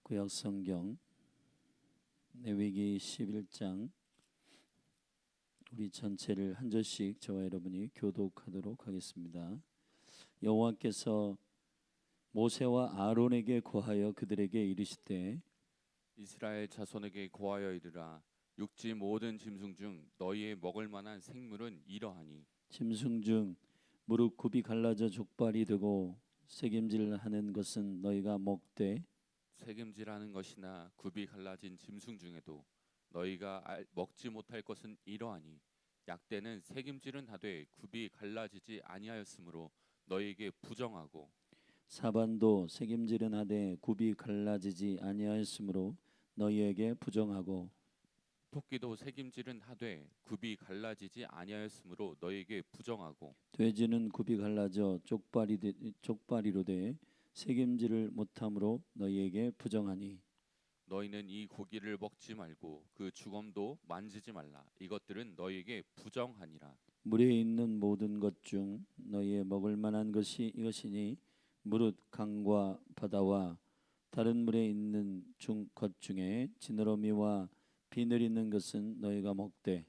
구약 성경 레위기 11장 우리 전체를 한 절씩 저와 여러분이 교독하도록 하겠습니다. 여호와께서 모세와 아론에게 고하여 그들에게 이르시되 이스라엘 자손에게 고하여 이르라. 육지 모든 짐승 중 너희의 먹을 만한 생물은 이러하니 짐승 중 무릎 굽이 갈라져 족발이 되고 새김질하는 것은 너희가 먹되 새김질하는 것이나 굽이 갈라진 짐승 중에도 너희가 먹지 못할 것은 이러하니 약대는 새김질은 하되 굽이 갈라지지 아니하였으므로 너희에게 부정하고 사반도 새김질은 하되 굽이 갈라지지 아니하였으므로 너희에게 부정하고 토끼도 새김질은 하되 굽이 갈라지지 아니하였으므로 너희에게 부정하고 돼지는 굽이 갈라져 쪽발이로 돼 새김질을 못함으로 너희에게 부정하니 너희는 이 고기를 먹지 말고 그 주검도 만지지 말라. 이것들은 너희에게 부정하니라. 물에 있는 모든 것 중 너희의 먹을 만한 것이 이것이니 무릇 강과 바다와 다른 물에 있는 것 중에 지느러미와 비늘 있는 것은 너희가 먹되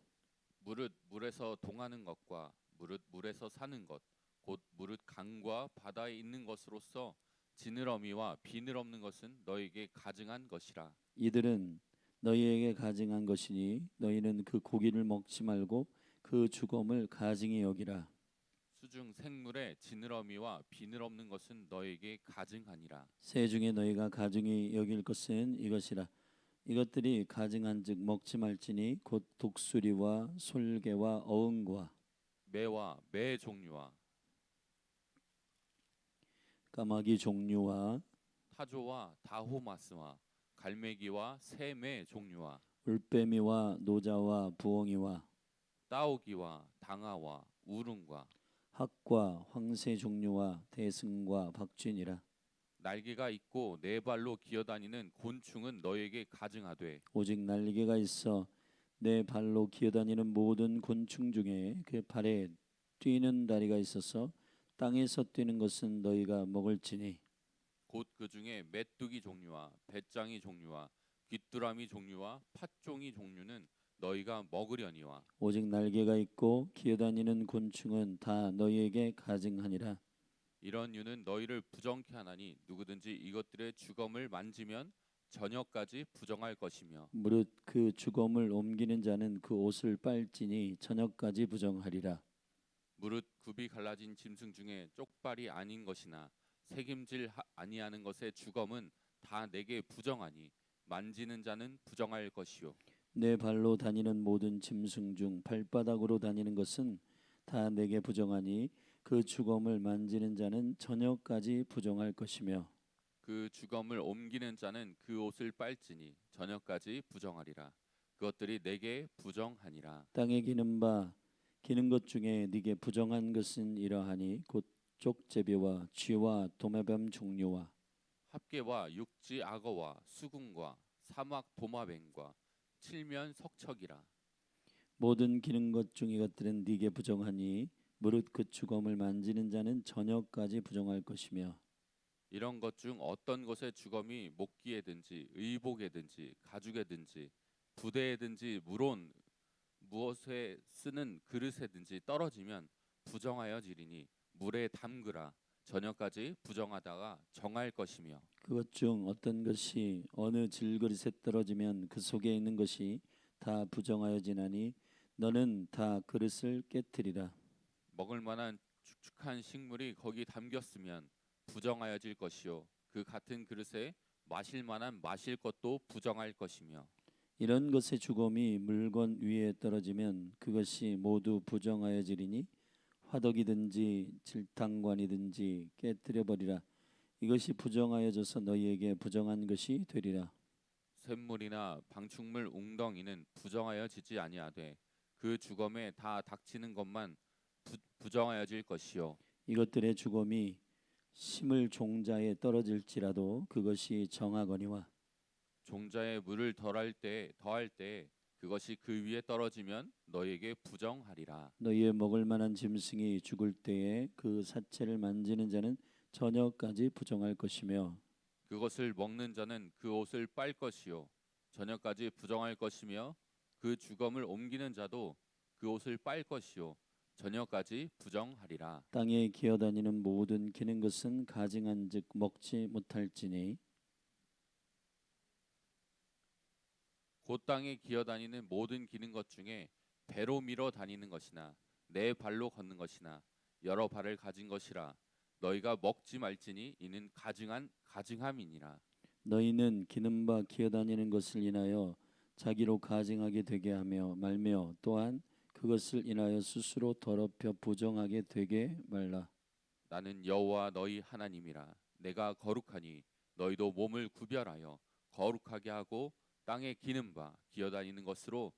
무릇 물에서 동하는 것과 무릇 물에서 사는 것 곧 무릇 강과 바다에 있는 것으로서 지느러미와 비늘 없는 것은 너희에게 가증한 것이라. 이들은 너희에게 가증한 것이니 너희는 그 고기를 먹지 말고 그 주검을 가증히 여기라. 수중 생물에 지느러미와 비늘 없는 것은 너희에게 가증하니라. 새 중에 너희가 가증히 여길 것은 이것이라. 이것들이 가증한즉 먹지 말지니 곧 독수리와 솔개와 어흥과 매와 매 종류와 까마귀 종류와 타조와 다호마스와 갈매기와 새매 종류와 올빼미와 노자와 부엉이와 따오기와 당아와 우릉과 학과 황새 종류와 대승과 박쥐니라. 날개가 있고 네 발로 기어다니는 곤충은 너희에게 가증하되 오직 날개가 있어 내 발로 기어다니는 모든 곤충 중에 그 발에 뛰는 다리가 있어서 땅에서 뛰는 것은 너희가 먹을지니 곧 그 중에 메뚜기 종류와 배짱이 종류와 귀뚜라미 종류와 팥종이 종류는 너희가 먹으려니와 오직 날개가 있고 기어다니는 곤충은 다 너희에게 가증하니라. 이런 유는 너희를 부정케 하나니 누구든지 이것들의 주검을 만지면 저녁까지 부정할 것이며 무릇 그 주검을 옮기는 자는 그 옷을 빨지니 저녁까지 부정하리라. 무릇 굽이 갈라진 짐승 중에 쪽발이 아닌 것이나 새김질 아니하는 것의 주검은 다 내게 부정하니 만지는 자는 부정할 것이요 내 발로 다니는 모든 짐승 중 발바닥으로 다니는 것은 다 내게 부정하니 그 주검을 만지는 자는 저녁까지 부정할 것이며 그 주검을 옮기는 자는 그 옷을 빨지니 저녁까지 부정하리라. 그것들이 내게 부정하니라. 땅에 기는 것 중에 네게 부정한 것은 이러하니 곧 족제비와 쥐와 도마뱀 종류와 합계와 육지 악어와 수궁과 사막 도마뱀과 칠면 석척이라. 모든 기는 것 중 이것들은 네게 부정하니 무릇 그 주검을 만지는 자는 저녁까지 부정할 것이며 이런 것 중 어떤 것의 주검이 목기에든지 의복에든지 가죽에든지 부대에든지 물론 무엇에 쓰는 그릇에든지 떨어지면 부정하여 지리니 물에 담그라. 저녁까지 부정하다가 정할 것이며 그것 중 어떤 것이 어느 질그릇에 떨어지면 그 속에 있는 것이 다 부정하여 지나니 너는 다 그릇을 깨뜨리라. 먹을 만한 축축한 식물이 거기 담겼으면 부정하여질 것이요 그 같은 그릇에 마실 만한 마실 것도 부정할 것이며 이런 것의 주검이 물건 위에 떨어지면 그것이 모두 부정하여지리니 화덕이든지 질탕관이든지 깨뜨려 버리라. 이것이 부정하여져서 너희에게 부정한 것이 되리라. 샘물이나 방충물 웅덩이는 부정하여지지 아니하되 그 주검에 다 닥치는 것만 부정하여질 것이요 이것들의 주검이 심을 종자에 떨어질지라도 그것이 정하거니와 종자에 물을 더할 때 그것이 그 위에 떨어지면 너희에게 부정하리라. 너희의 먹을 만한 짐승이 죽을 때에 그 사체를 만지는 자는 저녁까지 부정할 것이며 그것을 먹는 자는 그 옷을 빨 것이요 저녁까지 부정할 것이며 그 주검을 옮기는 자도 그 옷을 빨 것이요 저녁까지 부정하리라. 땅에 기어다니는 모든 기는 것은 가증한즉 먹지 못할지니 곧 땅에 기어다니는 모든 기는 것 중에 배로 밀어 다니는 것이나 네 발로 걷는 것이나 여러 발을 가진 것이라 너희가 먹지 말지니 이는 가증함이니라. 너희는 기는 바 기어다니는 것을 인하여 자기로 가증하게 되게 하며 말며 또한 그것을 인하여 스스로 더럽혀 부정하게 되게 말라. 나는 여호와 너희 하나님이라. 내가 거룩하니 너희도 몸을 구별하여 거룩하게 하고 땅에 기는 바 기어다니는 것으로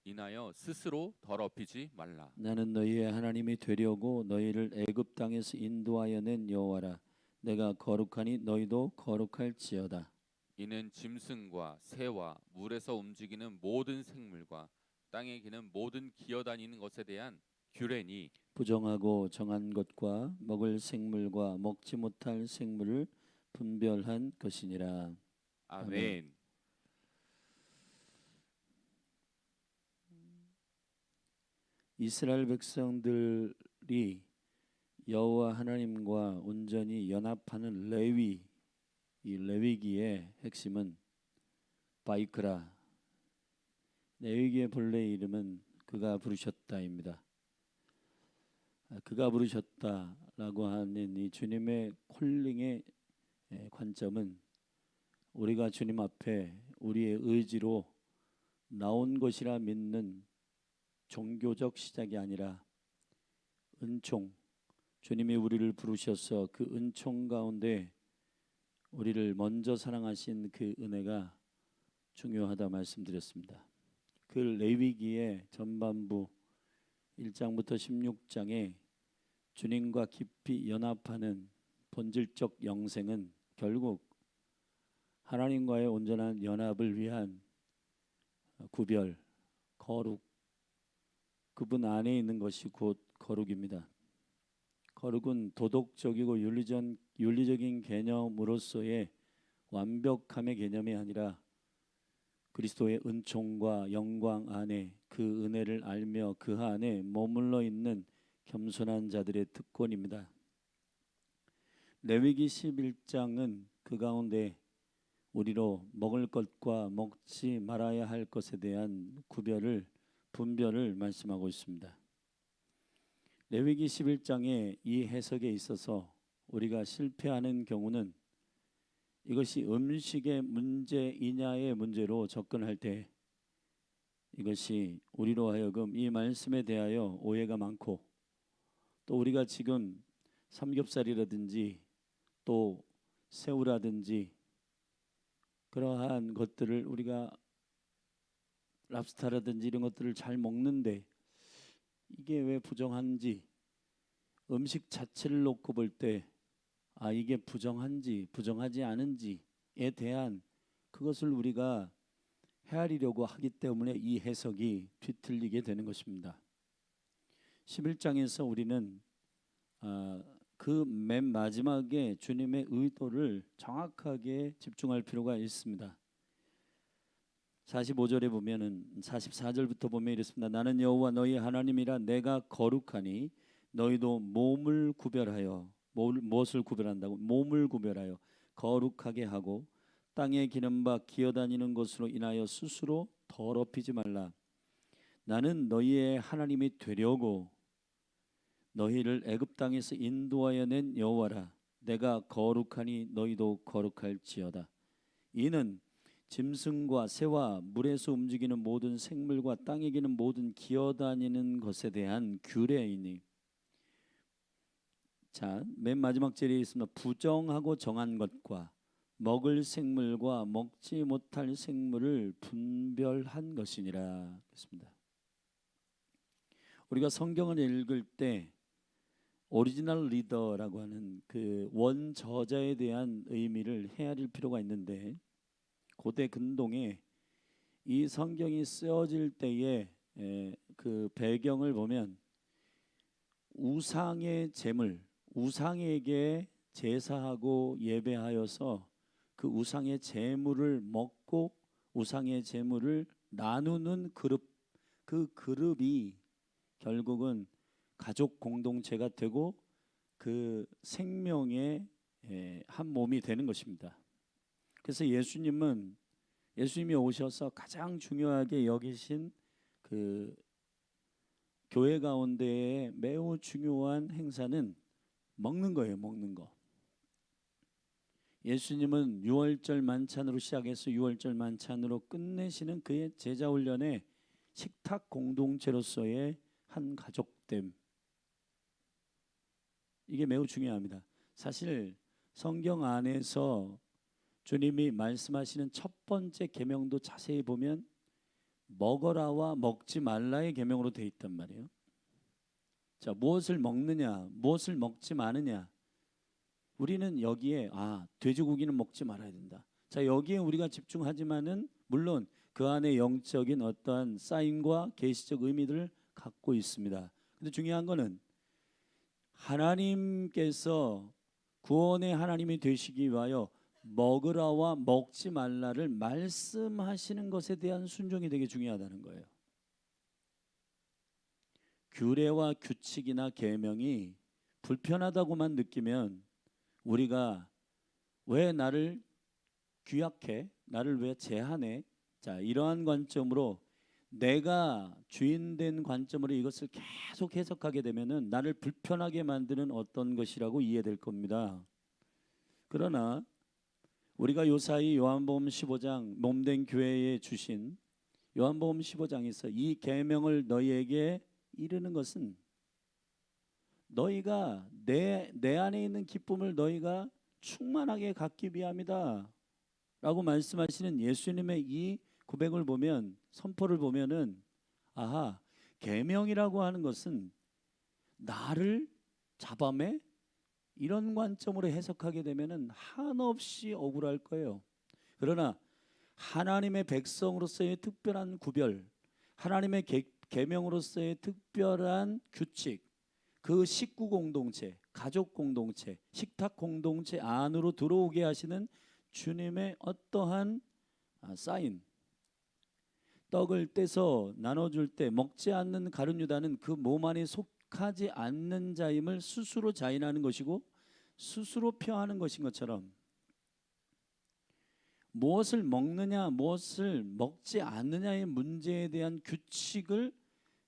인하여 스스로 더럽히지 말라. 나는 너희의 하나님이 되려고 너희를 애굽 땅에서 인도하여 낸 여호와라. 내가 거룩하니 너희도 거룩할지어다. 이는 짐승과 새와 물에서 움직이는 모든 생물과 땅에 기는 모든 기어다니는 것에 대한 규례니 부정하고 정한 것과 먹을 생물과 먹지 못할 생물을 분별한 것이니라. 아멘. 이스라엘 백성들이 여호와 하나님과 온전히 연합하는 레위, 이 레위기의 핵심은 바이크라. 레위기의 본래 이름은 그가 부르셨다입니다. 그가 부르셨다라고 하는 이 주님의 콜링의 관점은 우리가 주님 앞에 우리의 의지로 나온 것이라 믿는 종교적 시작이 아니라 은총, 주님이 우리를 부르셔서 그 은총 가운데 우리를 먼저 사랑하신 그 은혜가 중요하다 말씀드렸습니다. 그 레위기의 전반부 1장부터 16장에 주님과 깊이 연합하는 본질적 영생은 결국 하나님과의 온전한 연합을 위한 구별, 거룩, 그분 안에 있는 것이 곧 거룩입니다. 거룩은 도덕적이고 윤리적인 개념으로서의 완벽함의 개념이 아니라 그리스도의 은총과 영광 안에 그 은혜를 알며 그 안에 머물러 있는 겸손한 자들의 특권입니다. 레위기 11장은 그 가운데 우리로 먹을 것과 먹지 말아야 할 것에 대한 분별을 말씀하고 있습니다. 레위기 11장의 이 해석에 있어서 우리가 실패하는 경우는 이것이 음식의 문제이냐의 문제로 접근할 때 이것이 우리로 하여금 이 말씀에 대하여 오해가 많고 또 우리가 지금 삼겹살이라든지 또 새우라든지 그러한 것들을 우리가 랍스타라든지 이런 것들을 잘 먹는데 이게 왜 부정한지 음식 자체를 놓고 볼 때 이게 부정한지 부정하지 않은지에 대한 그것을 우리가 헤아리려고 하기 때문에 이 해석이 뒤틀리게 되는 것입니다. 11장에서 우리는 그 맨 마지막에 주님의 의도를 정확하게 집중할 필요가 있습니다. 45절에 보면은 44절부터 보면 이렇습니다. 나는 여호와 너희 하나님이라. 내가 거룩하니 너희도 몸을 구별하여 무엇을 구별한다고? 몸을 구별하여 거룩하게 하고 땅에 기는 바 기어다니는 것으로 인하여 스스로 더럽히지 말라. 나는 너희의 하나님이 되려고 너희를 애굽 땅에서 인도하여 낸 여호와라. 내가 거룩하니 너희도 거룩할지어다. 이는 짐승과 새와 물에서 움직이는 모든 생물과 땅에 기는 모든 기어다니는 것에 대한 규례이니. 자, 맨 마지막 절에 있습니다. 부정하고 정한 것과 먹을 생물과 먹지 못할 생물을 분별한 것이니라. 그렇습니다. 우리가 성경을 읽을 때 오리지널 리더라고 하는 그 원저자에 대한 의미를 헤아릴 필요가 있는데 고대 근동에 이 성경이 쓰여질 때의 그 배경을 보면 우상의 제물, 우상에게 제사하고 예배하여서 그 우상의 제물을 먹고 우상의 제물을 나누는 그룹, 그 그룹이 결국은 가족 공동체가 되고 그 생명의 한 몸이 되는 것입니다. 그래서 예수님이 오셔서 가장 중요하게 여기신 그 교회 가운데에 매우 중요한 행사는 먹는 거예요. 먹는 거. 예수님은 유월절 만찬으로 시작해서 유월절 만찬으로 끝내시는 그의 제자 훈련의 식탁 공동체로서의 한 가족됨, 이게 매우 중요합니다. 사실 성경 안에서 주님이 말씀하시는 첫 번째 계명도 자세히 보면 먹어라와 먹지 말라의 계명으로 되어 있단 말이에요. 자, 무엇을 먹느냐, 무엇을 먹지 마느냐. 우리는 여기에 돼지고기는 먹지 말아야 된다. 자, 여기에 우리가 집중하지만은 물론 그 안에 영적인 어떠한 사인과 계시적 의미들을 갖고 있습니다. 근데 중요한 거는 하나님께서 구원의 하나님이 되시기 위하여 먹으라와 먹지 말라를 말씀하시는 것에 대한 순종이 되게 중요하다는 거예요. 규례와 규칙이나 계명이 불편하다고만 느끼면 우리가 왜 나를 규약해? 나를 왜 제한해? 자, 이러한 관점으로 내가 주인된 관점으로 이것을 계속 해석하게 되면은 나를 불편하게 만드는 어떤 것이라고 이해될 겁니다. 그러나 우리가 요사이 요한복음 15장 몸된 교회에 주신 요한복음 15장에서 이 계명을 너희에게 이르는 것은 너희가 내 안에 있는 기쁨을 너희가 충만하게 갖기 위함이다 라고 말씀하시는 예수님의 이 고백을 보면, 선포를 보면은 계명이라고 하는 것은 나를 잡아매? 이런 관점으로 해석하게 되면은 한없이 억울할 거예요. 그러나 하나님의 백성으로서의 특별한 구별, 하나님의 계명으로서의 특별한 규칙, 그 식구 공동체, 가족 공동체, 식탁 공동체 안으로 들어오게 하시는 주님의 어떠한 사인, 떡을 떼서 나눠줄 때 먹지 않는 가룟 유다는 그 몸 안에 속하지 않는 자임을 스스로 자인하는 것이고 스스로 표하는 것인 것처럼 무엇을 먹느냐 무엇을 먹지 않느냐의 문제에 대한 규칙을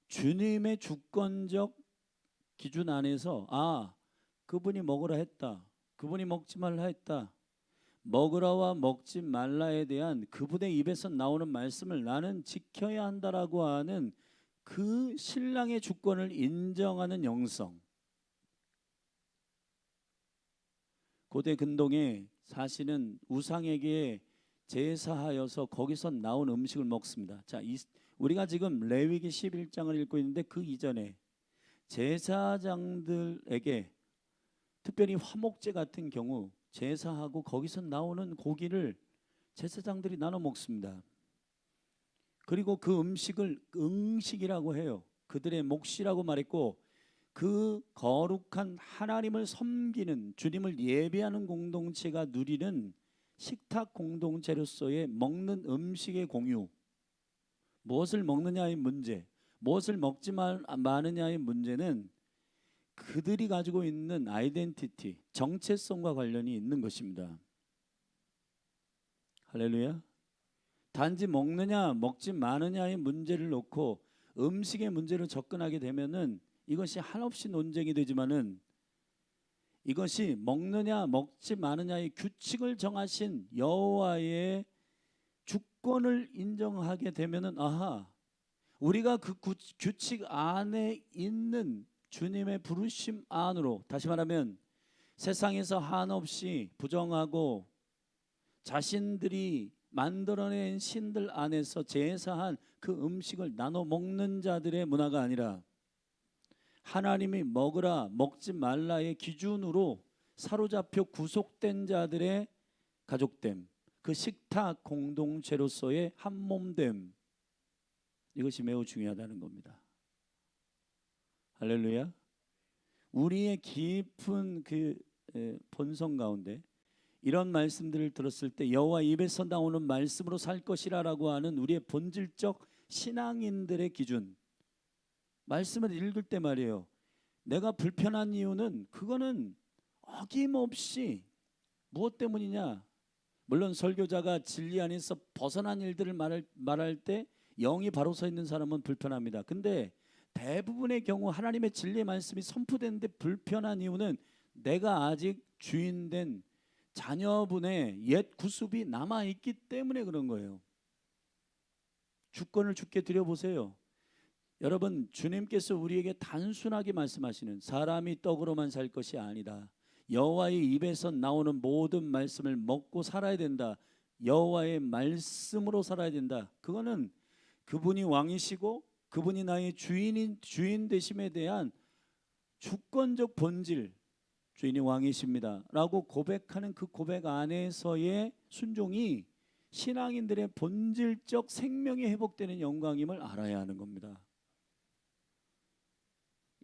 주님의 주권적 기준 안에서 그분이 먹으라 했다, 그분이 먹지 말라 했다, 먹으라와 먹지 말라에 대한 그분의 입에서 나오는 말씀을 나는 지켜야 한다라고 하는 그 신랑의 주권을 인정하는 영성. 고대 근동에 사실은 우상에게 제사하여서 거기서 나온 음식을 먹습니다. 자, 우리가 지금 레위기 11장을 읽고 있는데 그 이전에 제사장들에게 특별히 화목제 같은 경우 제사하고 거기서 나오는 고기를 제사장들이 나눠 먹습니다. 그리고 그 음식을 응식이라고 해요. 그들의 몫이라고 말했고 그 거룩한 하나님을 섬기는 주님을 예배하는 공동체가 누리는 식탁 공동체로서의 먹는 음식의 공유, 무엇을 먹느냐의 문제, 무엇을 먹지 마느냐의 문제는 그들이 가지고 있는 아이덴티티, 정체성과 관련이 있는 것입니다. 할렐루야. 단지 먹느냐 먹지 마느냐의 문제를 놓고 음식의 문제로 접근하게 되면은 이것이 한없이 논쟁이 되지만은 이것이 먹느냐 먹지 마느냐의 규칙을 정하신 여호와의 주권을 인정하게 되면은 우리가 그 규칙 안에 있는 주님의 부르심 안으로, 다시 말하면 세상에서 한없이 부정하고 자신들이 만들어낸 신들 안에서 제사한 그 음식을 나눠 먹는 자들의 문화가 아니라 하나님이 먹으라 먹지 말라의 기준으로 사로잡혀 구속된 자들의 가족됨, 그 식탁 공동체로서의 한몸됨, 이것이 매우 중요하다는 겁니다. 할렐루야. 우리의 깊은 그 본성 가운데 이런 말씀들을 들었을 때 여호와 입에서 나오는 말씀으로 살 것이라라고 하는 우리의 본질적 신앙인들의 기준, 말씀을 읽을 때 말이에요. 내가 불편한 이유는 그거는 어김없이 무엇 때문이냐? 물론 설교자가 진리 안에서 벗어난 일들을 말할 때 영이 바로 서 있는 사람은 불편합니다. 근데 대부분의 경우 하나님의 진리의 말씀이 선포되는데 불편한 이유는 내가 아직 주인된 자녀분의 옛 구습이 남아있기 때문에 그런 거예요. 주권을 주께 드려보세요. 여러분, 주님께서 우리에게 단순하게 말씀하시는 사람이 떡으로만 살 것이 아니다. 여호와의 입에서 나오는 모든 말씀을 먹고 살아야 된다. 여호와의 말씀으로 살아야 된다. 그거는 그분이 왕이시고 그분이 나의 주인 되심에 대한 주권적 본질, 주인이 왕이십니다 라고 고백하는 그 고백 안에서의 순종이 신앙인들의 본질적 생명이 회복되는 영광임을 알아야 하는 겁니다.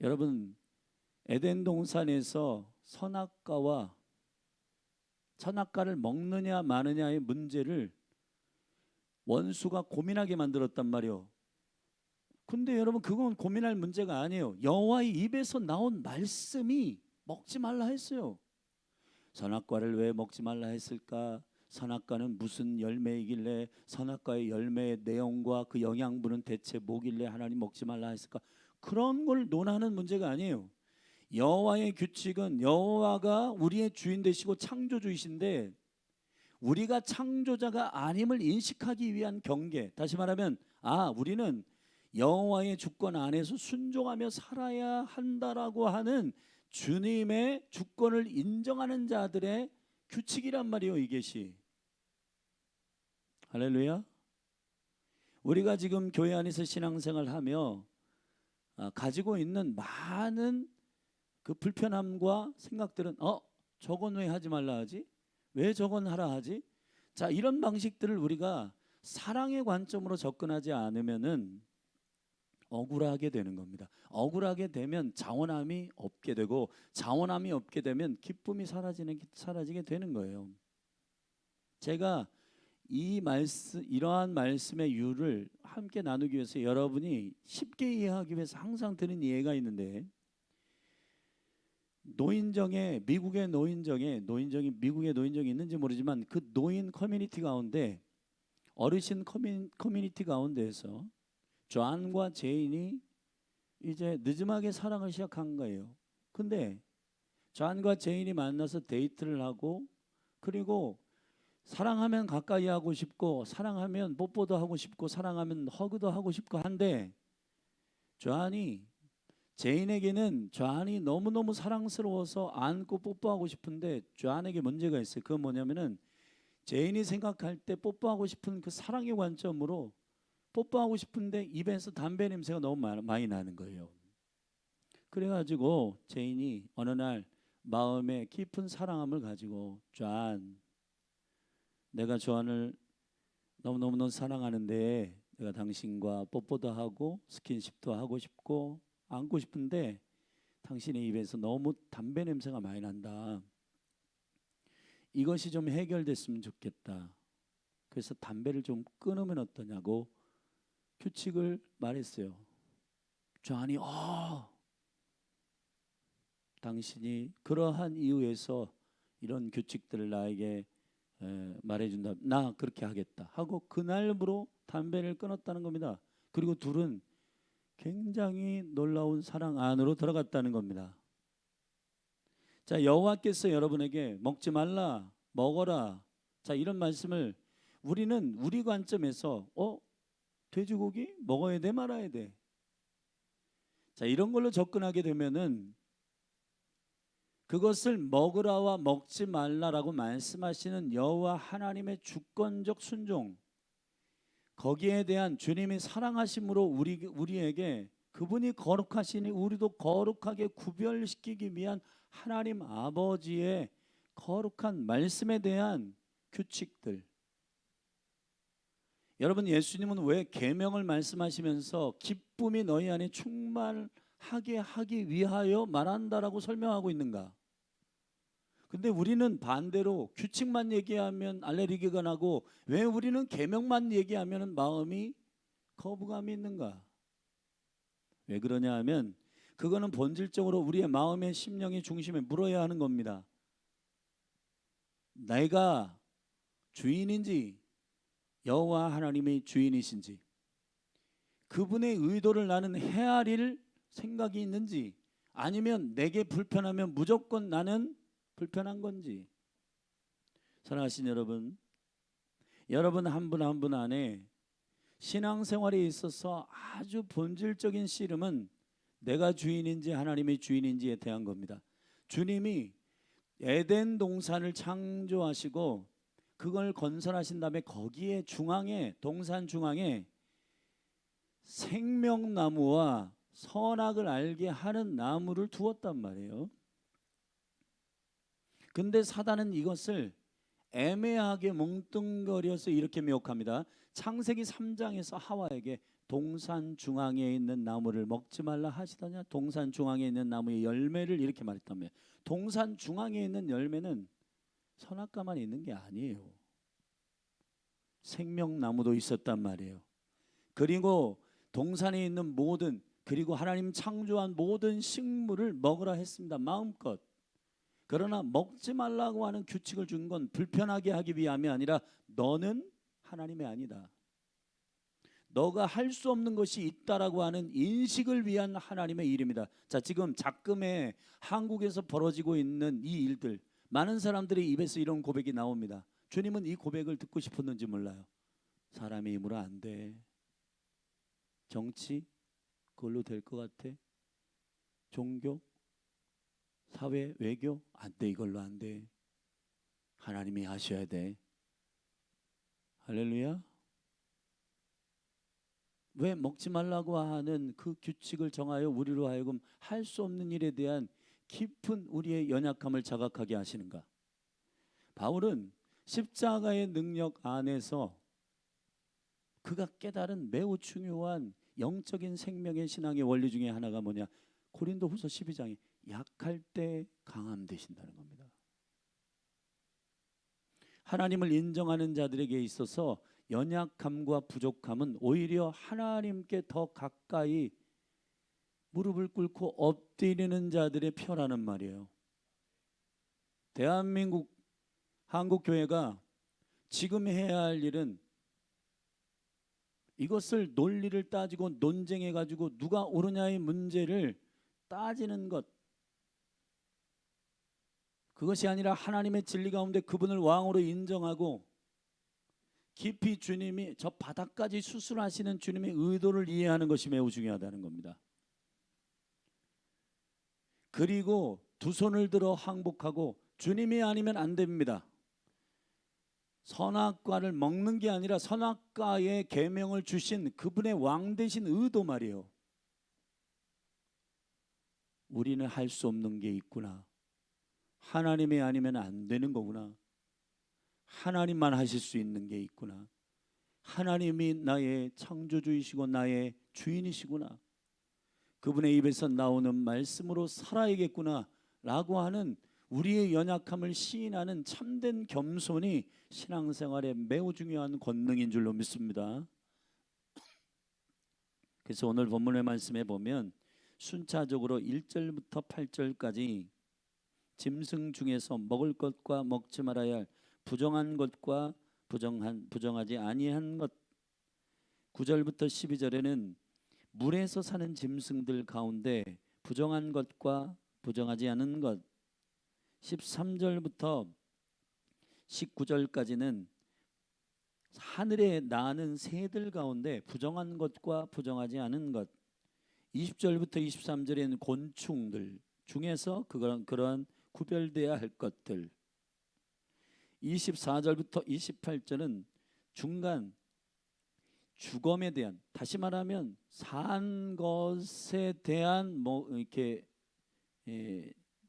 여러분, 에덴 동산에서 선악과를 먹느냐 마느냐의 문제를 원수가 고민하게 만들었단 말이에요. 근데 여러분, 그건 고민할 문제가 아니에요. 여호와의 입에서 나온 말씀이 먹지 말라 했어요. 선악과를 왜 먹지 말라 했을까? 선악과는 무슨 열매이길래, 선악과의 열매의 내용과 그 영양분은 대체 뭐길래 하나님 먹지 말라 했을까? 그런 걸 논하는 문제가 아니에요. 여호와의 규칙은 여호와가 우리의 주인 되시고 창조주이신데 우리가 창조자가 아님을 인식하기 위한 경계. 다시 말하면 우리는 여호와의 주권 안에서 순종하며 살아야 한다라고 하는 주님의 주권을 인정하는 자들의 규칙이란 말이에요. 이것이. 할렐루야. 우리가 지금 교회 안에서 신앙생활하며 가지고 있는 많은 그 불편함과 생각들은 저건 왜 하지 말라 하지? 왜 저건 하라 하지? 자, 이런 방식들을 우리가 사랑의 관점으로 접근하지 않으면은 억울하게 되는 겁니다. 억울하게 되면 자원함이 없게 되고, 자원함이 없게 되면 기쁨이 사라지게 되는 거예요. 제가 이러한 말씀의 이유를 함께 나누기 위해서 여러분이 쉽게 이해하기 위해서 항상 드는 예가 있는데, 미국의 노인정이 있는지 모르지만 그 노인 커뮤니티 가운데, 어르신 커뮤니티 가운데에서 존과 제인이 이제 늦음하게 사랑을 시작한 거예요. 근데 존과 제인이 만나서 데이트를 하고, 그리고 사랑하면 가까이 하고 싶고, 사랑하면 뽀뽀도 하고 싶고, 사랑하면 허그도 하고 싶고 한데, 제인에게는 존이 너무너무 사랑스러워서 안고 뽀뽀하고 싶은데 존에게 문제가 있어요. 그건 뭐냐면은 제인이 생각할 때 뽀뽀하고 싶은 그 사랑의 관점으로 뽀뽀하고 싶은데 입에서 담배 냄새가 너무 많이 나는 거예요. 그래가지고 제인이 어느 날 마음에 깊은 사랑함을 가지고 내가 존을 너무너무 사랑하는데 내가 당신과 뽀뽀도 하고 스킨십도 하고 싶고 안고 싶은데 당신의 입에서 너무 담배 냄새가 많이 난다. 이것이 좀 해결됐으면 좋겠다. 그래서 담배를 좀 끊으면 어떠냐고 규칙을 말했어요. 존이 당신이 그러한 이유에서 이런 규칙들을 나에게 말해준다. 나 그렇게 하겠다 하고 그날부로 담배를 끊었다는 겁니다. 그리고 둘은 굉장히 놀라운 사랑 안으로 들어갔다는 겁니다. 자, 여호와께서 여러분에게 먹지 말라, 먹어라, 자, 이런 말씀을 우리는 우리 관점에서 돼지고기 먹어야 돼 말아야 돼, 자, 이런 걸로 접근하게 되면은 그것을 먹으라와 먹지 말라라고 말씀하시는 여호와 하나님의 주권적 순종, 거기에 대한 주님의 사랑하심으로 우리에게 그분이 거룩하시니 우리도 거룩하게 구별시키기 위한 하나님 아버지의 거룩한 말씀에 대한 규칙들. 여러분, 예수님은 왜 계명을 말씀하시면서 기쁨이 너희 안에 충만하게 하기 위하여 말한다라고 설명하고 있는가? 근데 우리는 반대로 규칙만 얘기하면 알레르기가 나고 왜 우리는 계명만 얘기하면 마음이 거부감이 있는가? 왜 그러냐 하면 그거는 본질적으로 우리의 마음의 심령의 중심에 물어야 하는 겁니다. 내가 주인인지 여호와 하나님의 주인이신지, 그분의 의도를 나는 헤아릴 생각이 있는지, 아니면 내게 불편하면 무조건 나는 불편한 건지. 사랑하신 여러분, 여러분 한 분 한 분 안에 신앙생활에 있어서 아주 본질적인 씨름은 내가 주인인지 하나님의 주인인지에 대한 겁니다. 주님이 에덴 동산을 창조하시고 그걸 건설하신 다음에 거기에 중앙에, 동산 중앙에 생명나무와 선악을 알게 하는 나무를 두었단 말이에요. 근데 사단은 이것을 애매하게 뭉뚱거려서 이렇게 미혹합니다. 창세기 3장에서 하와에게 동산 중앙에 있는 나무를 먹지 말라 하시더냐. 동산 중앙에 있는 나무의 열매를 이렇게 말했다며. 동산 중앙에 있는 열매는 선악과만 있는 게 아니에요. 생명나무도 있었단 말이에요. 그리고 동산에 있는 모든, 그리고 하나님 창조한 모든 식물을 먹으라 했습니다. 마음껏. 그러나 먹지 말라고 하는 규칙을 준 건 불편하게 하기 위함이 아니라 너는 하나님의 아니다, 너가 할 수 없는 것이 있다라고 하는 인식을 위한 하나님의 일입니다. 자, 지금 작금에 한국에서 벌어지고 있는 이 일들, 많은 사람들의 입에서 이런 고백이 나옵니다. 주님은 이 고백을 듣고 싶었는지 몰라요. 사람의 힘으로 안 돼. 정치? 그걸로 될 것 같아? 종교? 사회? 외교? 안 돼. 이걸로 안 돼. 하나님이 하셔야 돼. 할렐루야. 왜 먹지 말라고 하는 그 규칙을 정하여 우리로 하여금 할 수 없는 일에 대한 깊은 우리의 연약함을 자각하게 하시는가? 바울은 십자가의 능력 안에서 그가 깨달은 매우 중요한 영적인 생명의 신앙의 원리 중에 하나가 뭐냐? 고린도후서 12장에 약할 때 강함 되신다는 겁니다. 하나님을 인정하는 자들에게 있어서 연약함과 부족함은 오히려 하나님께 더 가까이 무릎을 꿇고 엎드리는 자들의 표라는 말이에요. 대한민국 한국교회가 지금 해야 할 일은 이것을 논리를 따지고 논쟁해 가지고 누가 옳으냐의 문제를 따지는 것, 그것이 아니라 하나님의 진리 가운데 그분을 왕으로 인정하고 깊이 주님이 저 바닥까지 수술하시는 주님의 의도를 이해하는 것이 매우 중요하다는 겁니다. 그리고 두 손을 들어 항복하고 주님이 아니면 안 됩니다. 선악과를 먹는 게 아니라 선악과의 계명을 주신 그분의 왕 되신 의도 말이에요. 우리는 할 수 없는 게 있구나. 하나님이 아니면 안 되는 거구나. 하나님만 하실 수 있는 게 있구나. 하나님이 나의 창조주이시고 나의 주인이시구나. 그분의 입에서 나오는 말씀으로 살아야겠구나 라고 하는 우리의 연약함을 시인하는 참된 겸손이 신앙생활에 매우 중요한 권능인 줄로 믿습니다. 그래서 오늘 본문의 말씀에 보면 순차적으로 1절부터 8절까지 짐승 중에서 먹을 것과 먹지 말아야 할 부정한 것과 부정하지 아니한 것, 9절부터 12절에는 물에서 사는 짐승들 가운데 부정한 것과 부정하지 않은 것, 13절부터 19절까지는 하늘에 나는 새들 가운데 부정한 것과 부정하지 않은 것, 20절부터 23절에는 곤충들 중에서 그런 구별되어야 할 것들, 24절부터 28절은 중간 죽음에 대한, 다시 말하면 산 것에 대한 이렇게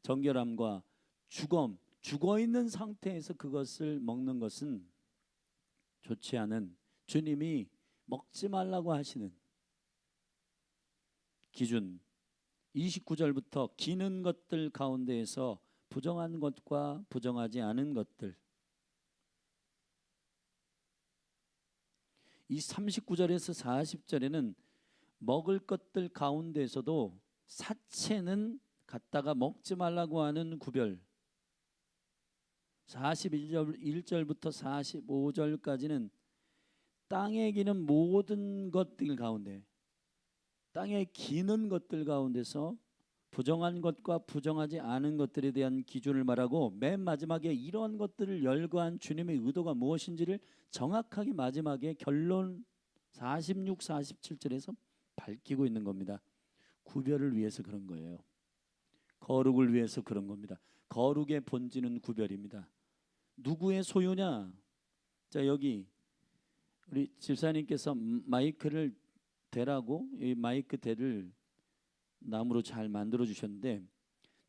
정결함과 죽어 있는 상태에서 그것을 먹는 것은 좋지 않은, 주님이 먹지 말라고 하시는 기준, 29절부터 기는 것들 가운데에서 부정한 것과 부정하지 않은 것들. 이 39절에서 40절에는 먹을 것들 가운데서도 사체는 갖다가 먹지 말라고 하는 구별. 41절부터 45절까지는 땅에 기는 모든 것들 가운데, 땅에 기는 것들 가운데서 부정한 것과 부정하지 않은 것들에 대한 기준을 말하고, 맨 마지막에 이러한 것들을 열거한 주님의 의도가 무엇인지를 정확하게 마지막에 결론 46, 47절에서 밝히고 있는 겁니다. 구별을 위해서 그런 거예요. 거룩을 위해서 그런 겁니다. 거룩의 본질은 구별입니다. 누구의 소유냐? 자, 여기 우리 집사님께서 마이크를 대라고 이 마이크 대를 나무로 잘 만들어 주셨는데,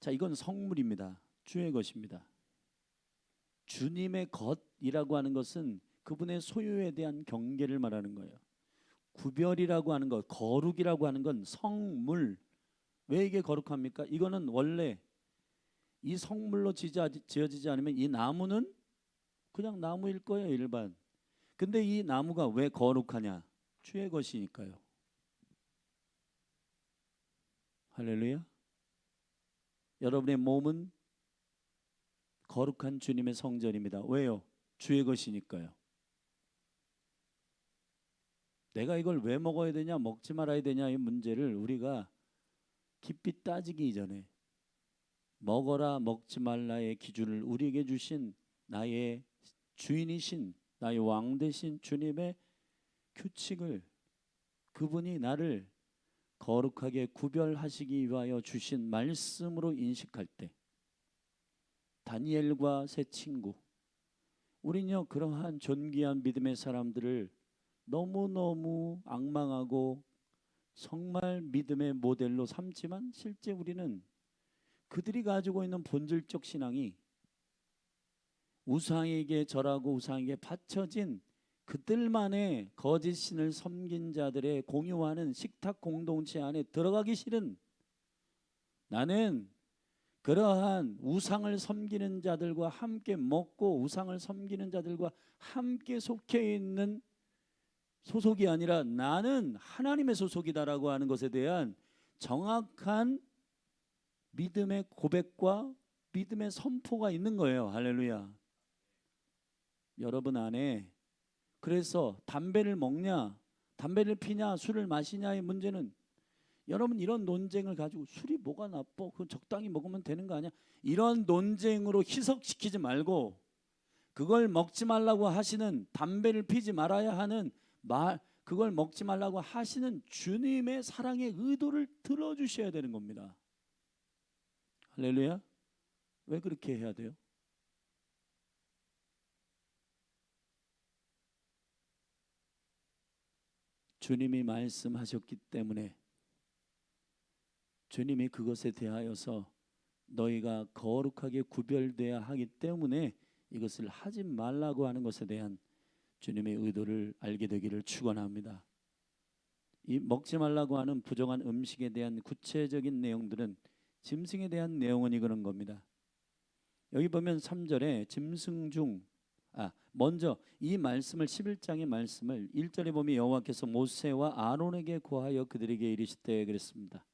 자, 이건 성물입니다. 주의 것입니다. 주님의 것이라고 하는 것은 그분의 소유에 대한 경계를 말하는 거예요. 구별이라고 하는 것, 거룩이라고 하는 건 성물. 왜 이게 거룩합니까? 이거는 원래 이 성물로 지어지지 않으면 이 나무는 그냥 나무일 거예요, 일반. 근데 이 나무가 왜 거룩하냐? 주의 것이니까요. 할렐루야. 여러분의 몸은 거룩한 주님의 성전입니다. 왜요? 주의 것이니까요. 내가 이걸 왜 먹어야 되냐, 먹지 말아야 되냐, 이 문제를 우리가 깊이 따지기 이전에 먹어라 먹지 말라의 기준을 우리에게 주신 나의 주인이신, 나의 왕 되신 주님의 규칙을, 그분이 나를 거룩하게 구별하시기 위하여 주신 말씀으로 인식할 때, 다니엘과 세 친구, 우리는요 그러한 존귀한 믿음의 사람들을 너무너무 앙망하고 정말 믿음의 모델로 삼지만, 실제 우리는 그들이 가지고 있는 본질적 신앙이 우상에게 절하고 우상에게 바쳐진 그들만의 거짓 신을 섬긴 자들의 공유하는 식탁 공동체 안에 들어가기 싫은, 나는 그러한 우상을 섬기는 자들과 함께 먹고 우상을 섬기는 자들과 함께 속해 있는 소속이 아니라 나는 하나님의 소속이다라고 하는 것에 대한 정확한 믿음의 고백과 믿음의 선포가 있는 거예요. 할렐루야. 여러분 안에, 그래서 담배를 먹냐, 담배를 피냐, 술을 마시냐의 문제는, 여러분 이런 논쟁을 가지고 술이 뭐가 나빠, 그 적당히 먹으면 되는 거 아니야, 이런 논쟁으로 희석시키지 말고, 그걸 먹지 말라고 하시는, 담배를 피지 말아야 하는 그걸 먹지 말라고 하시는 주님의 사랑의 의도를 들어주셔야 되는 겁니다. 할렐루야. 왜 그렇게 해야 돼요? 주님이 말씀하셨기 때문에, 주님이 그것에 대하여서 너희가 거룩하게 구별되어야 하기 때문에 이것을 하지 말라고 하는 것에 대한 주님의 의도를 알게 되기를 축원합니다. 이 먹지 말라고 하는 부정한 음식에 대한 구체적인 내용들은 짐승에 대한 내용은 그런 겁니다. 여기 보면 3절에 짐승 중, 먼저 이 말씀을, 11장의 말씀을 1절에 보면 여호와께서 모세와 아론에게 고하여 그들에게 이르시되 그랬습니다.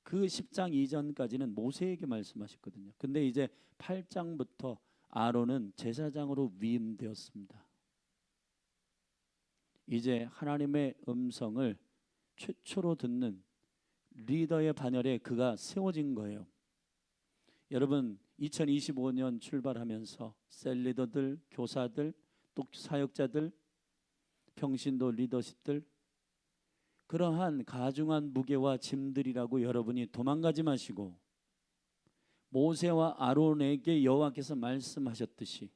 그 10장 이전까지는 모세에게 말씀하셨거든요. 근데 이제 8장부터 아론은 제사장으로 위임되었습니다. 이제 하나님의 음성을 최초로 듣는 리더의 반열에 그가 세워진 거예요. 여러분 2025년 출발하면서 셀리더들, 교사들, 또 사역자들, 평신도 리더십들, 그러한 가중한 무게와 짐들이라고 여러분이 도망가지 마시고, 모세와 아론에게 여호와께서 말씀하셨듯이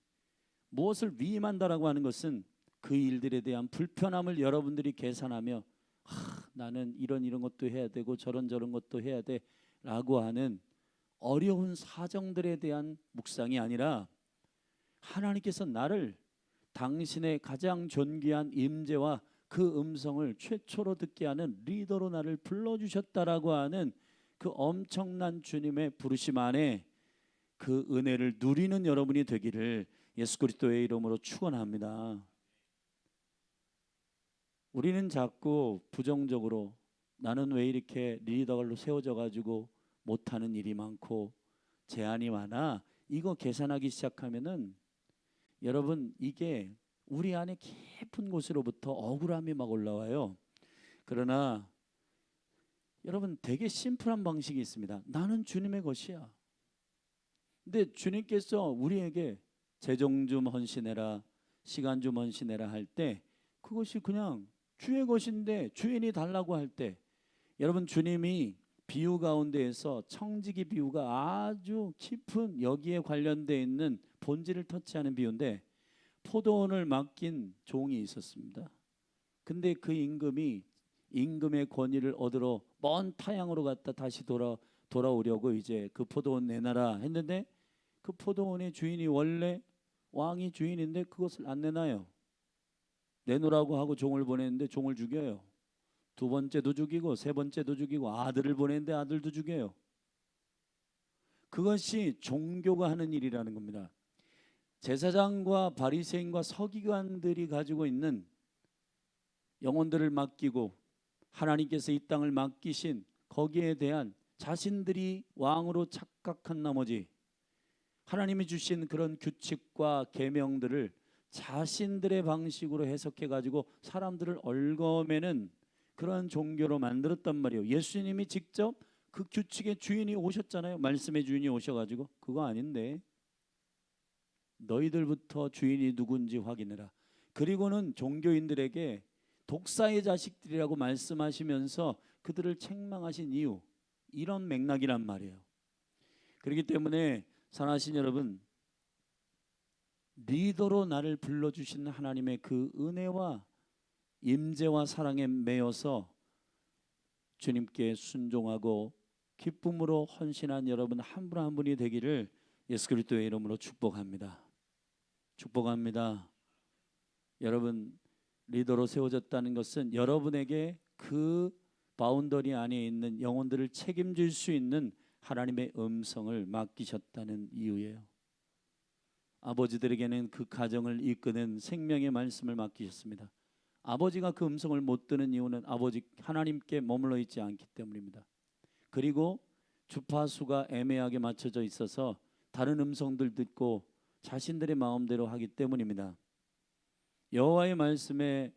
무엇을 위임한다라고 하는 것은 그 일들에 대한 불편함을 여러분들이 계산하며 나는 이런 것도 해야 되고 저런 것도 해야 돼 라고 하는 어려운 사정들에 대한 묵상이 아니라, 하나님께서 나를 당신의 가장 존귀한 임재와 그 음성을 최초로 듣게 하는 리더로 나를 불러주셨다라고 하는 그 엄청난 주님의 부르심 안에 그 은혜를 누리는 여러분이 되기를 예수 그리스도의 이름으로 축원합니다. 우리는 자꾸 부정적으로 나는 왜 이렇게 리더로 세워져 가지고 못하는 일이 많고 제한이 많아, 이거 계산하기 시작하면은 여러분 이게 우리 안에 깊은 곳으로부터 억울함이 막 올라와요. 그러나 여러분 되게 심플한 방식이 있습니다. 나는 주님의 것이야. 근데 주님께서 우리에게 재정 좀 헌신해라, 시간 좀 헌신해라 할 때 그것이 그냥 주의 것인데 주인이 달라고 할 때, 여러분 주님이 비유 가운데에서 청지기 비유가 아주 깊은 여기에 관련되어 있는 본질을 터치하는 비유인데, 포도원을 맡긴 종이 있었습니다. 근데 그 임금의 권위를 얻으러 먼 타향으로 갔다 다시 돌아오려고 이제 그 포도원 내놔라 했는데, 그 포도원의 주인이 원래 왕이 주인인데 그것을 안 내놔요. 내놓으라고 하고 종을 보냈는데 종을 죽여요. 두 번째도 죽이고 세 번째도 죽이고 아들을 보냈는데 아들도 죽여요. 그것이 종교가 하는 일이라는 겁니다. 제사장과 바리새인과 서기관들이 가지고 있는 영혼들을 맡기고 하나님께서 이 땅을 맡기신 거기에 대한 자신들이 왕으로 착각한 나머지 하나님이 주신 그런 규칙과 계명들을 자신들의 방식으로 해석해 가지고 사람들을 얽어매는 그런 종교로 만들었단 말이에요. 예수님이 직접 그 규칙의 주인이 오셨잖아요. 말씀의 주인이 오셔가지고 그거 아닌데 너희들부터 주인이 누군지 확인해라. 그리고는 종교인들에게 독사의 자식들이라고 말씀하시면서 그들을 책망하신 이유, 이런 맥락이란 말이에요. 그렇기 때문에 사랑하신 여러분, 리더로 나를 불러주신 하나님의 그 은혜와 임재와 사랑에 매여서 주님께 순종하고 기쁨으로 헌신한 여러분 한 분 한 분이 되기를 예수 그리스도의 이름으로 축복합니다. 축복합니다. 여러분 리더로 세워졌다는 것은 여러분에게 그 바운더리 안에 있는 영혼들을 책임질 수 있는 하나님의 음성을 맡기셨다는 이유예요. 아버지들에게는 그 가정을 이끄는 생명의 말씀을 맡기셨습니다. 아버지가 그 음성을 못 듣는 이유는 아버지 하나님께 머물러 있지 않기 때문입니다. 그리고 주파수가 애매하게 맞춰져 있어서 다른 음성들 듣고 자신들의 마음대로 하기 때문입니다. 여호와의 말씀에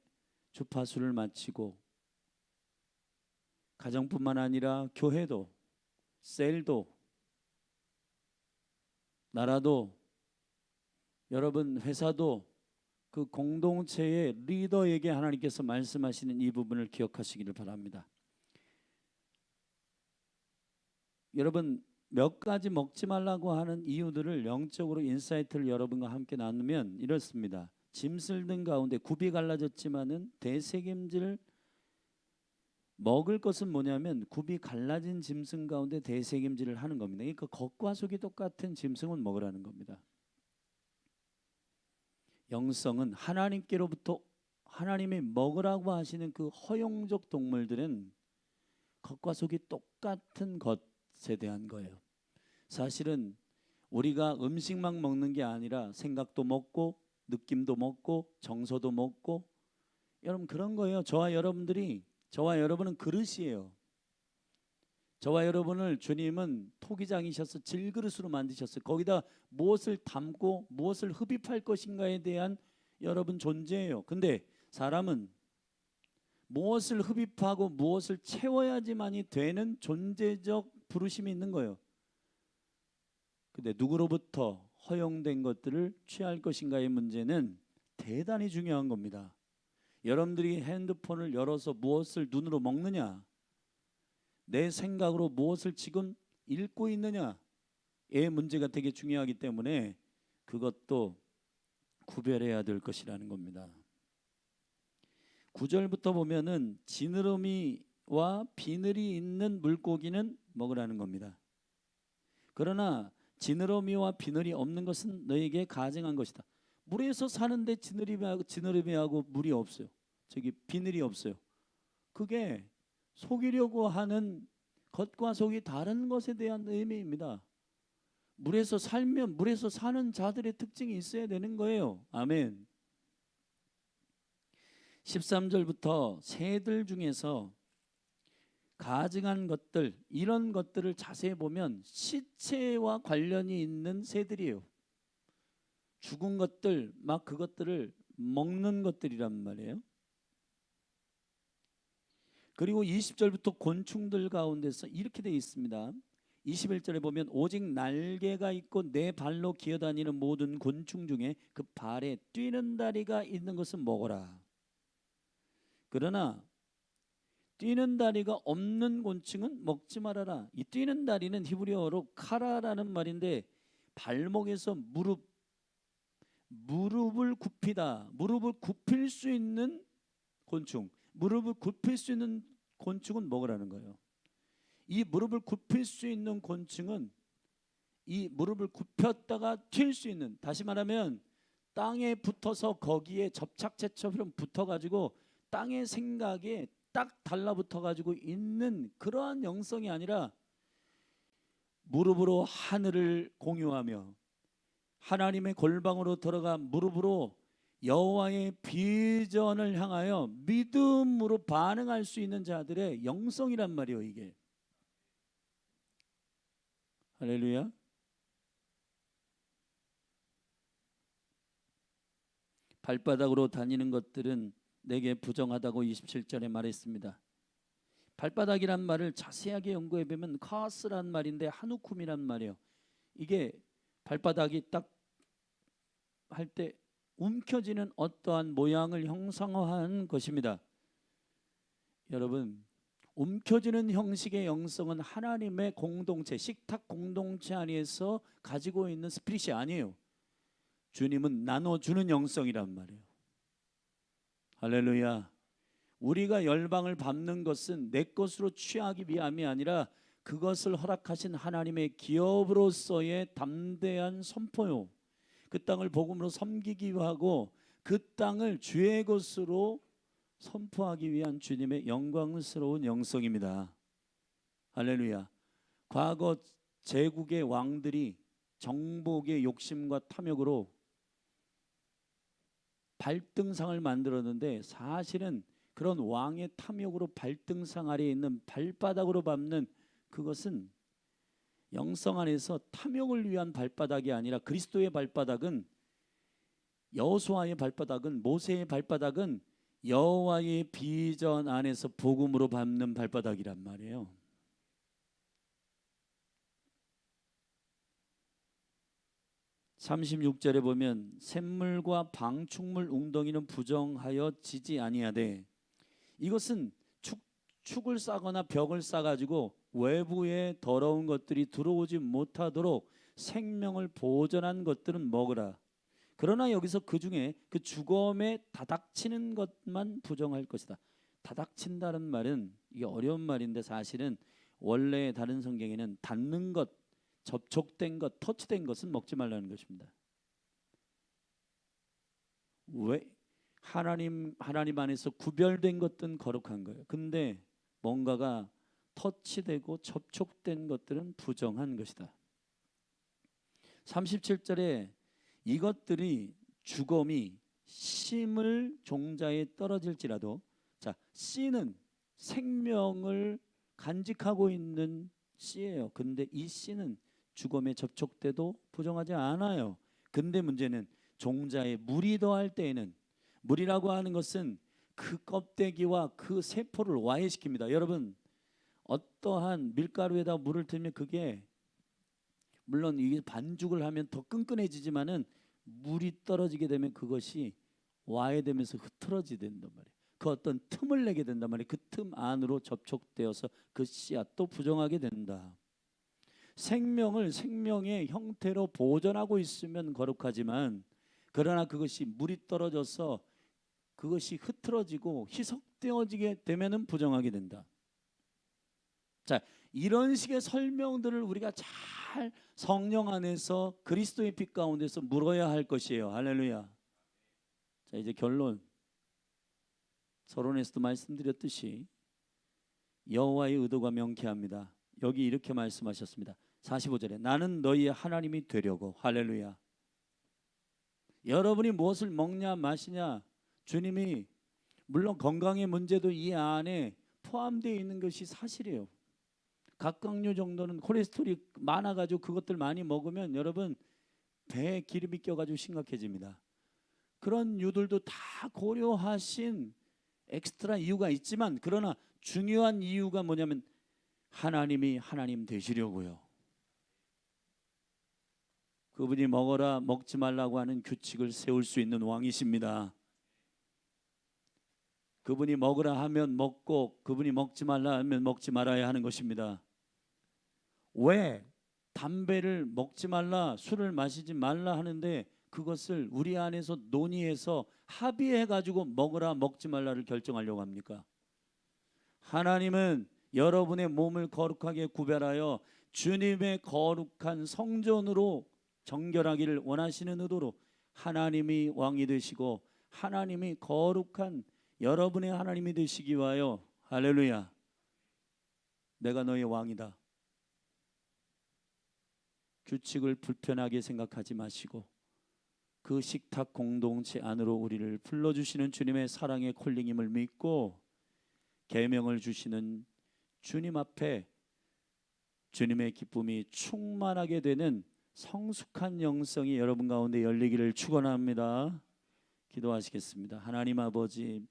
주파수를 맞추고 가정뿐만 아니라 교회도, 셀도, 나라도, 여러분 회사도 그 공동체의 리더에게 하나님께서 말씀하시는 이 부분을 기억하시기를 바랍니다. 여러분 몇 가지 먹지 말라고 하는 이유들을 영적으로 인사이트를 여러분과 함께 나누면 이렇습니다. 짐승 등 가운데 굽이 갈라졌지만은 대책임질 먹을 것은 뭐냐면 굽이 갈라진 짐승 가운데 대책임질을 하는 겁니다. 그러니까 겉과 속이 똑같은 짐승은 먹으라는 겁니다. 영성은 하나님께로부터 하나님이 먹으라고 하시는 그 허용적 동물들은 겉과 속이 똑같은 것에 대한 거예요. 사실은 우리가 음식만 먹는 게 아니라 생각도 먹고 느낌도 먹고 정서도 먹고, 여러분 그런 거예요. 저와 여러분은 그릇이에요. 저와 여러분을 주님은 토기장이셔서 질그릇으로 만드셨어요. 거기다 무엇을 담고 무엇을 흡입할 것인가에 대한 여러분 존재예요. 근데 사람은 무엇을 흡입하고 무엇을 채워야지만이 되는 존재적 부르심이 있는 거예요. 근데 누구로부터 허용된 것들을 취할 것인가의 문제는 대단히 중요한 겁니다. 여러분들이 핸드폰을 열어서 무엇을 눈으로 먹느냐, 내 생각으로 무엇을 지금 읽고 있느냐의 문제가 되게 중요하기 때문에 그것도 구별해야 될 것이라는 겁니다. 9절부터 보면은 지느러미와 비늘이 있는 물고기는 먹으라는 겁니다. 그러나 지느러미와 비늘이 없는 것은 너에게 가증한 것이다. 물에서 사는데 지느러미하고 물이 없어요. 저기 비늘이 없어요. 그게 속이려고 하는 겉과 속이 다른 것에 대한 의미입니다. 물에서 살면 물에서 사는 자들의 특징이 있어야 되는 거예요. 아멘. 13절부터 새들 중에서 가증한 것들, 이런 것들을 자세히 보면 시체와 관련이 있는 새들이에요. 죽은 것들, 막 그것들을 먹는 것들이란 말이에요. 그리고 20절부터 곤충들 가운데서 이렇게 되어 있습니다. 21절에 보면 오직 날개가 있고 내 발로 기어다니는 모든 곤충 중에 그 발에 뛰는 다리가 있는 것은 먹어라. 그러나 뛰는 다리가 없는 곤충은 먹지 말아라. 이 뛰는 다리는 히브리어로 카라라는 말인데 발목에서 무릎을 굽히다. 무릎을 굽힐 수 있는 곤충. 무릎을 굽힐 수 있는 곤충은 먹으라는 거예요. 이 무릎을 굽힐 수 있는 곤충은 이 무릎을 굽혔다가 튈 수 있는, 다시 말하면 땅에 붙어서 거기에 접착제처럼 붙어가지고 땅의 생각에 딱 달라붙어가지고 있는 그러한 영성이 아니라 무릎으로 하늘을 공유하며 하나님의 골방으로 들어가 무릎으로 여호와의 비전을 향하여 믿음으로 반응할 수 있는 자들의 영성이란 말이에요. 이게 할렐루야. 발바닥으로 다니는 것들은 내게 부정하다고 27절에 말했습니다. 발바닥이란 말을 자세하게 연구해 보면 카스란 말인데 하누쿰이란 말이에요. 이게 발바닥이 딱 할 때 움켜지는 어떠한 모양을 형상화한 것입니다. 여러분, 움켜지는 형식의 영성은 하나님의 공동체, 식탁 공동체 안에서 가지고 있는 스피릿이 아니에요. 주님은 나눠주는 영성이란 말이에요. 할렐루야. 우리가 열방을 밟는 것은 내 것으로 취하기 위함이 아니라 그것을 허락하신 하나님의 기업으로서의 담대한 선포요. 그 땅을 복음으로 섬기기 하고 그 땅을 주의 것으로 선포하기 위한 주님의 영광스러운 영성입니다. 할렐루야. 과거 제국의 왕들이 정복의 욕심과 탐욕으로 발등상을 만들었는데 사실은 그런 왕의 탐욕으로 발등상 아래에 있는 발바닥으로 밟는 그것은 영성 안에서 탐욕을 위한 발바닥이 아니라 그리스도의 발바닥은, 여호수아의 발바닥은, 모세의 발바닥은 여호와의 비전 안에서 복음으로 밟는 발바닥이란 말이에요. (36절에) 보면 샘물과 방충물 웅덩이는 부정하여 지지 아니하되, 이것은 축을 싸거나 벽을 싸가지고 외부에 더러운 것들이 들어오지 못하도록 생명을 보존한 것들은 먹으라. 그러나 여기서 그 중에 그 죽음에 다닥치는 것만 부정할 것이다. 다닥친다는 말은 이게 어려운 말인데 사실은 원래 다른 성경에는 닿는 것, 접촉된 것, 터치된 것은 먹지 말라는 것입니다. 왜? 하나님 안에서 구별된 것들은 거룩한 거예요. 근데 뭔가가 터치되고 접촉된 것들은 부정한 것이다. 37절에 이것들이 죽음이 심을 종자에 떨어질지라도, 자, 씨는 생명을 간직하고 있는 씨예요. 근데 이 씨는 죽음에 접촉돼도 부정하지 않아요. 근데 문제는 종자에 물이 더할 때에는, 물이라고 하는 것은 그 껍데기와 그 세포를 와해시킵니다. 여러분, 어떠한 밀가루에다 물을 틀면 그게 물론 이게 반죽을 하면 더 끈끈해지지만은 물이 떨어지게 되면 그것이 와해되면서 흐트러지게 된단 말이에요. 그 어떤 틈을 내게 된단 말이에요. 그 틈 안으로 접촉되어서 그 씨앗도 부정하게 된다. 생명을 생명의 형태로 보존하고 있으면 거룩하지만, 그러나 그것이 물이 떨어져서 그것이 흐트러지고 희석되어지게 되면은 부정하게 된다. 자, 이런 식의 설명들을 우리가 잘 성령 안에서 그리스도의 빛 가운데서 물어야 할 것이에요. 할렐루야. 자, 이제 결론. 서론에서도 말씀드렸듯이 여호와의 의도가 명쾌합니다. 여기 이렇게 말씀하셨습니다. 45절에 나는 너희의 하나님이 되려고. 할렐루야. 여러분이 무엇을 먹냐 마시냐, 주님이 물론 건강의 문제도 이 안에 포함되어 있는 것이 사실이에요. 각각류 정도는 콜레스테롤이 많아가지고 그것들 많이 먹으면 여러분 배에 기름이 껴가지고 심각해집니다. 그런 유들도 다 고려하신 엑스트라 이유가 있지만, 그러나 중요한 이유가 뭐냐면 하나님이 하나님 되시려고요. 그분이 먹어라 먹지 말라고 하는 규칙을 세울 수 있는 왕이십니다. 그분이 먹으라 하면 먹고 그분이 먹지 말라 하면 먹지 말아야 하는 것입니다. 왜 담배를 먹지 말라, 술을 마시지 말라 하는데 그것을 우리 안에서 논의해서 합의해 가지고 먹으라 먹지 말라를 결정하려고 합니까? 하나님은 여러분의 몸을 거룩하게 구별하여 주님의 거룩한 성전으로 정결하기를 원하시는 의도로 하나님이 왕이 되시고 하나님이 거룩한 여러분의 하나님이 되시기 위하여, 할렐루야, 내가 너의 왕이다. 규칙을 불편하게 생각하지 마시고 그 식탁 공동체 안으로 우리를 불러주시는 주님의 사랑의 콜링임을 믿고 계명을 주시는 주님 앞에 주님의 기쁨이 충만하게 되는 성숙한 영성이 여러분 가운데 열리기를 축원합니다. 기도하시겠습니다. 하나님 아버지,